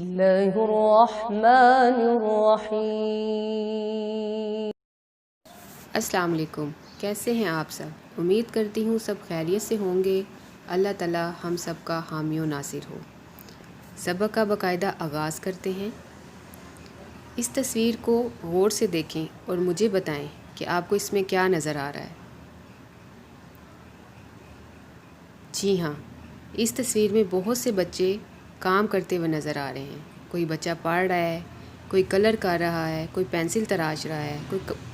اللہ الرحمن الرحیم۔ السلام علیکم، کیسے ہیں آپ سب؟ امید کرتی ہوں سب خیریت سے ہوں گے۔ اللہ تعالی ہم سب کا حامی و ناصر ہو۔ سبق کا باقاعدہ آغاز کرتے ہیں۔ اس تصویر کو غور سے دیکھیں اور مجھے بتائیں کہ آپ کو اس میں کیا نظر آ رہا ہے۔ جی ہاں، اس تصویر میں بہت سے بچے کام کرتے ہوئے نظر آ رہے ہیں۔ کوئی بچہ پڑھ رہا ہے، کوئی کلر کر رہا ہے، کوئی پینسل تراش رہا ہے،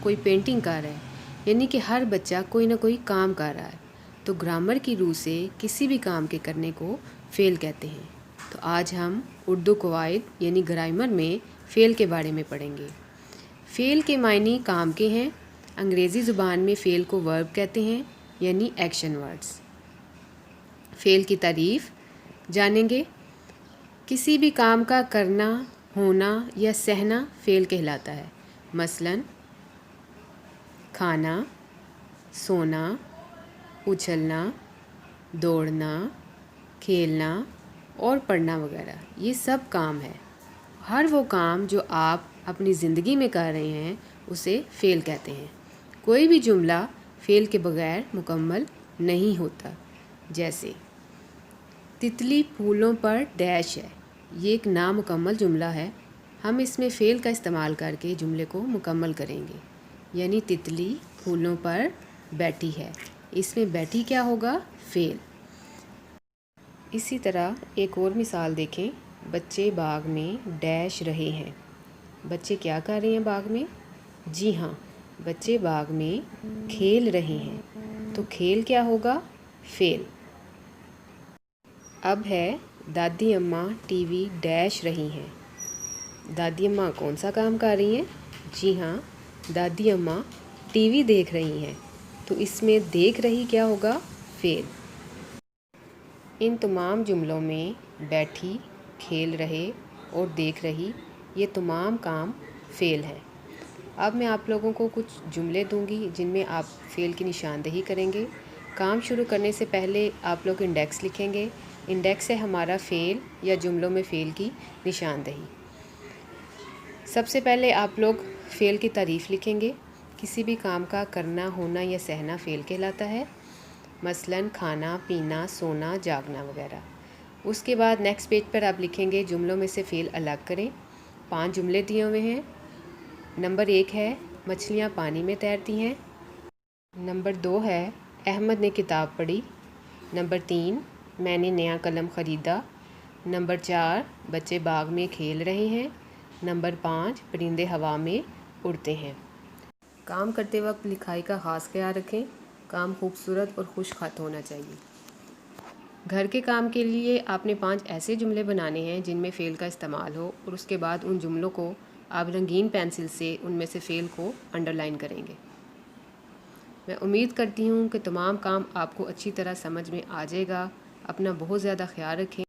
کوئی پینٹنگ کر رہا ہے، یعنی کہ ہر بچہ کوئی نہ کوئی کام کر رہا ہے۔ تو گرامر کی روح سے کسی بھی کام کے کرنے کو فعل کہتے ہیں۔ تو آج ہم اردو قواعد یعنی گرامر میں فعل کے بارے میں پڑھیں گے۔ فعل کے معنی کام کے ہیں۔ انگریزی زبان میں فعل کو ورب کہتے ہیں، یعنی ایکشن ورڈز۔ فعل کی تعریف جانیں گے۔ کسی بھی کام کا کرنا، ہونا یا سہنا فعل کہلاتا ہے۔ مثلاً کھانا، سونا، اچھلنا، دوڑنا، کھیلنا اور پڑھنا وغیرہ، یہ سب کام ہے۔ ہر وہ کام جو آپ اپنی زندگی میں کر رہے ہیں اسے فعل کہتے ہیں۔ کوئی بھی جملہ فعل کے بغیر مکمل نہیں ہوتا۔ جیسے تتلی پھولوں پر ڈیش ہے، یہ ایک نامکمل جملہ ہے۔ ہم اس میں فعل کا استعمال کر کے جملے کو مکمل کریں گے، یعنی تتلی پھولوں پر بیٹھی ہے، اس میں بیٹھی کیا ہوگا؟ فعل۔ اسی طرح ایک اور مثال دیکھیں۔ بچے باغ میں ڈیش رہے ہیں۔ بچے کیا کر رہے ہیں باغ میں؟ جی ہاں، بچے باغ میں کھیل رہے ہیں، تو کھیل کیا ہوگا؟ فعل۔ اب ہے دادی اماں ٹی وی ڈیش رہی ہیں۔ دادی اماں کون سا کام کر رہی ہیں؟ جی ہاں، دادی اماں ٹی وی دیکھ رہی ہیں، تو اس میں دیکھ رہی کیا ہوگا؟ فعل۔ ان تمام جملوں میں بیٹھی، کھیل رہے اور دیکھ رہی، یہ تمام کام فعل ہیں۔ اب میں آپ لوگوں کو کچھ جملے دوں گی جن میں آپ فعل کی نشاندہی کریں گے۔ کام شروع کرنے سے پہلے آپ لوگ انڈیکس لکھیں گے۔ انڈیکس ہے ہمارا فعل یا جملوں میں فعل کی نشاندہی۔ سب سے پہلے آپ لوگ فعل کی تعریف لکھیں گے۔ کسی بھی کام کا کرنا، ہونا یا سہنا فعل کہلاتا ہے۔ مثلاً کھانا، پینا، سونا، جاگنا وغیرہ۔ اس کے بعد نیکسٹ پیج پر آپ لکھیں گے جملوں میں سے فعل الگ کریں۔ 5 جملے دیے ہوئے ہیں۔ نمبر 1 ہے مچھلیاں پانی میں تیرتی ہیں۔ نمبر 2 ہے احمد نے کتاب پڑھی۔ نمبر 3 میں نے نیا قلم خریدا۔ نمبر 4 بچے باغ میں کھیل رہے ہیں۔ نمبر 5 پرندے ہوا میں اڑتے ہیں۔ کام کرتے وقت لکھائی کا خاص خیال رکھیں۔ کام خوبصورت اور خوش خط ہونا چاہیے۔ گھر کے کام کے لیے آپ نے 5 ایسے جملے بنانے ہیں جن میں فعل کا استعمال ہو، اور اس کے بعد ان جملوں کو آپ رنگین پینسل سے ان میں سے فعل کو انڈر لائن کریں گے۔ میں امید کرتی ہوں کہ تمام کام آپ کو اچھی طرح سمجھ میں آ جائے گا۔ اپنا بہت زیادہ خیال رکھیں۔